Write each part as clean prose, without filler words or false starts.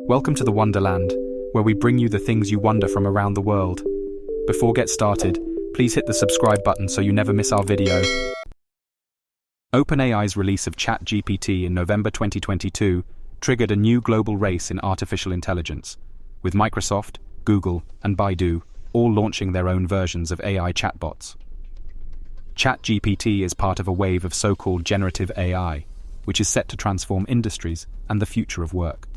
Welcome to the Wonderland, where we bring you the things you wonder from around the world. Before we get started, please hit the subscribe button so you never miss our video. OpenAI's release of ChatGPT in November 2022 triggered a new global race in artificial intelligence, with Microsoft, Google, and Baidu all launching their own versions of AI chatbots. ChatGPT is part of a wave of so-called generative AI, which is set to transform industries and the future of work.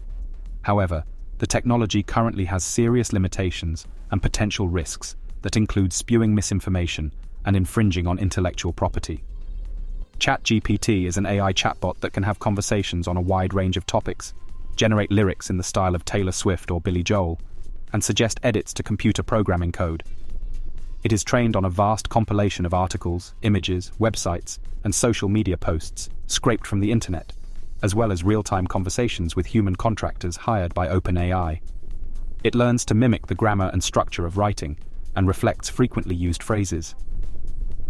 However, the technology currently has serious limitations and potential risks that include spewing misinformation and infringing on intellectual property. ChatGPT is an AI chatbot that can have conversations on a wide range of topics, generate lyrics in the style of Taylor Swift or Billy Joel, and suggest edits to computer programming code. It is trained on a vast compilation of articles, images, websites, and social media posts scraped from the internet, as well as real-time conversations with human contractors hired by OpenAI. It learns to mimic the grammar and structure of writing and reflects frequently used phrases.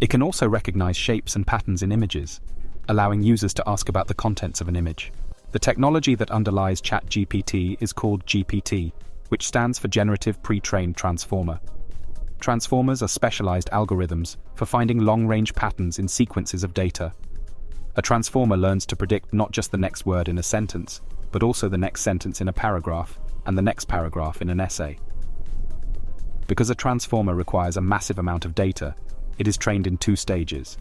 It can also recognize shapes and patterns in images, allowing users to ask about the contents of an image. The technology that underlies ChatGPT is called GPT, which stands for Generative Pre-trained Transformer. Transformers are specialized algorithms for finding long-range patterns in sequences of data. A transformer learns to predict not just the next word in a sentence, but also the next sentence in a paragraph and the next paragraph in an essay. Because a transformer requires a massive amount of data, it is trained in two stages.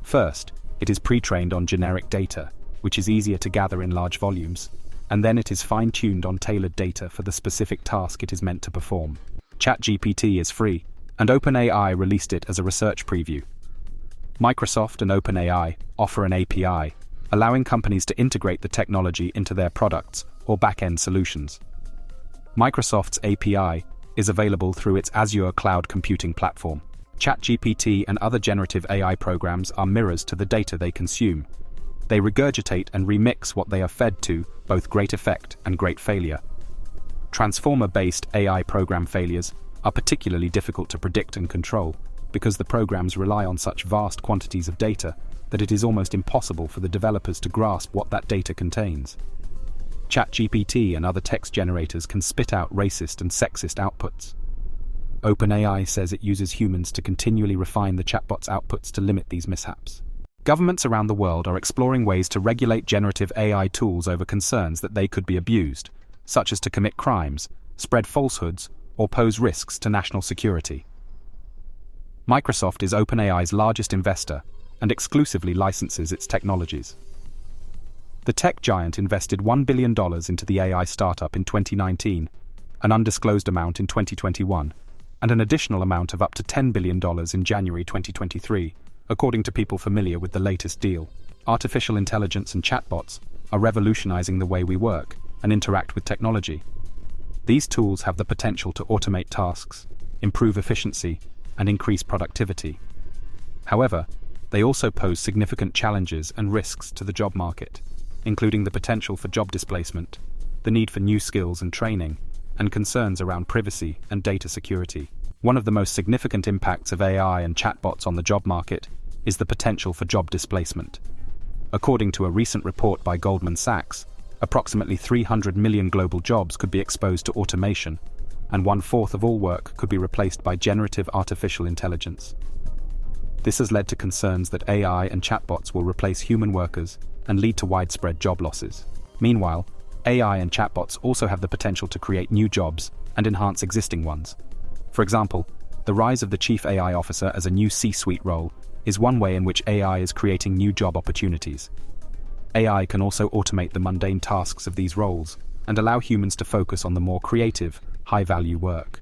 First, it is pre-trained on generic data, which is easier to gather in large volumes, and then it is fine-tuned on tailored data for the specific task it is meant to perform. ChatGPT is free, and OpenAI released it as a research preview. Microsoft and OpenAI offer an API, allowing companies to integrate the technology into their products or back-end solutions. Microsoft's API is available through its Azure cloud computing platform. ChatGPT and other generative AI programs are mirrors to the data they consume. They regurgitate and remix what they are fed to, both great effect and great failure. Transformer-based AI program failures are particularly difficult to predict and control because the programs rely on such vast quantities of data that it is almost impossible for the developers to grasp what that data contains. ChatGPT and other text generators can spit out racist and sexist outputs. OpenAI says it uses humans to continually refine the chatbot's outputs to limit these mishaps. Governments around the world are exploring ways to regulate generative AI tools over concerns that they could be abused, such as to commit crimes, spread falsehoods, or pose risks to national security. Microsoft is OpenAI's largest investor and exclusively licenses its technologies. The tech giant invested $1 billion into the AI startup in 2019, an undisclosed amount in 2021, and an additional amount of up to $10 billion in January 2023, according to people familiar with the latest deal. Artificial intelligence and chatbots are revolutionizing the way we work and interact with technology. These tools have the potential to automate tasks, improve efficiency, and increase productivity. However, they also pose significant challenges and risks to the job market, including the potential for job displacement, the need for new skills and training, and concerns around privacy and data security. One of the most significant impacts of AI and chatbots on the job market is the potential for job displacement. According to a recent report by Goldman Sachs, approximately 300 million global jobs could be exposed to automation, and 1/4 of all work could be replaced by generative artificial intelligence. This has led to concerns that AI and chatbots will replace human workers and lead to widespread job losses. Meanwhile, AI and chatbots also have the potential to create new jobs and enhance existing ones. For example, the rise of the chief AI officer as a new C-suite role is one way in which AI is creating new job opportunities. AI can also automate the mundane tasks of these roles and allow humans to focus on the more creative, high-value work.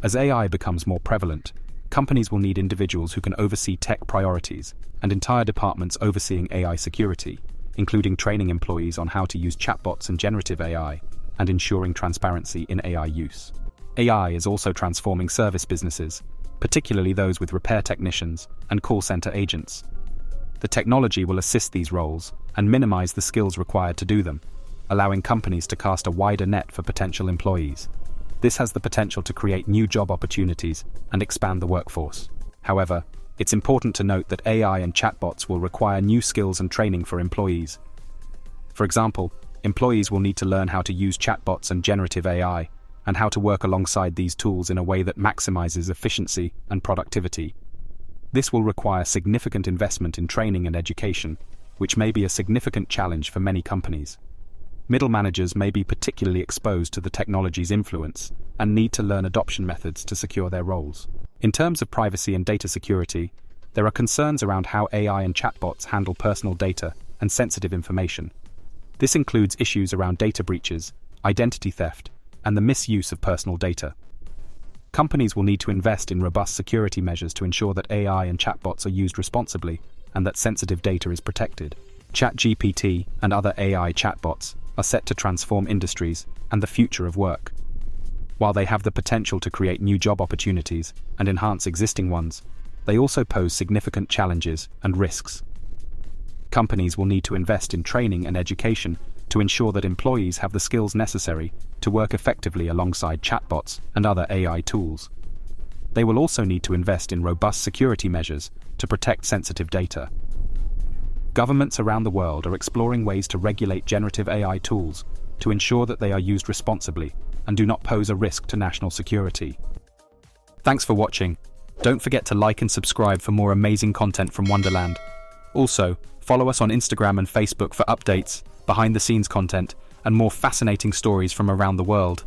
As AI becomes more prevalent, companies will need individuals who can oversee tech priorities and entire departments overseeing AI security, including training employees on how to use chatbots and generative AI and ensuring transparency in AI use. AI is also transforming service businesses, particularly those with repair technicians and call center agents. The technology will assist these roles and minimize the skills required to do them, allowing companies to cast a wider net for potential employees. This has the potential to create new job opportunities and expand the workforce. However, it's important to note that AI and chatbots will require new skills and training for employees. For example, Employees will need to learn how to use chatbots and generative AI, and how to work alongside these tools in a way that maximizes efficiency and productivity. This will require significant investment in training and education, which may be a significant challenge for many companies. Middle managers may be particularly exposed to the technology's influence and need to learn adoption methods to secure their roles. In terms of privacy and data security, there are concerns around how AI and chatbots handle personal data and sensitive information. This includes issues around data breaches, identity theft, and the misuse of personal data. Companies will need to invest in robust security measures to ensure that AI and chatbots are used responsibly and that sensitive data is protected. ChatGPT and other AI chatbots are set to transform industries and the future of work. While they have the potential to create new job opportunities and enhance existing ones, they also pose significant challenges and risks. Companies will need to invest in training and education to ensure that employees have the skills necessary to work effectively alongside chatbots and other AI tools. They will also need to invest in robust security measures to protect sensitive data. Governments around the world are exploring ways to regulate generative AI tools to ensure that they are used responsibly and do not pose a risk to national security. Thanks for watching. Don't forget to like and subscribe for more amazing content from Wonderland. Also, follow us on Instagram and Facebook for updates, behind-the-scenes content, and more fascinating stories from around the world.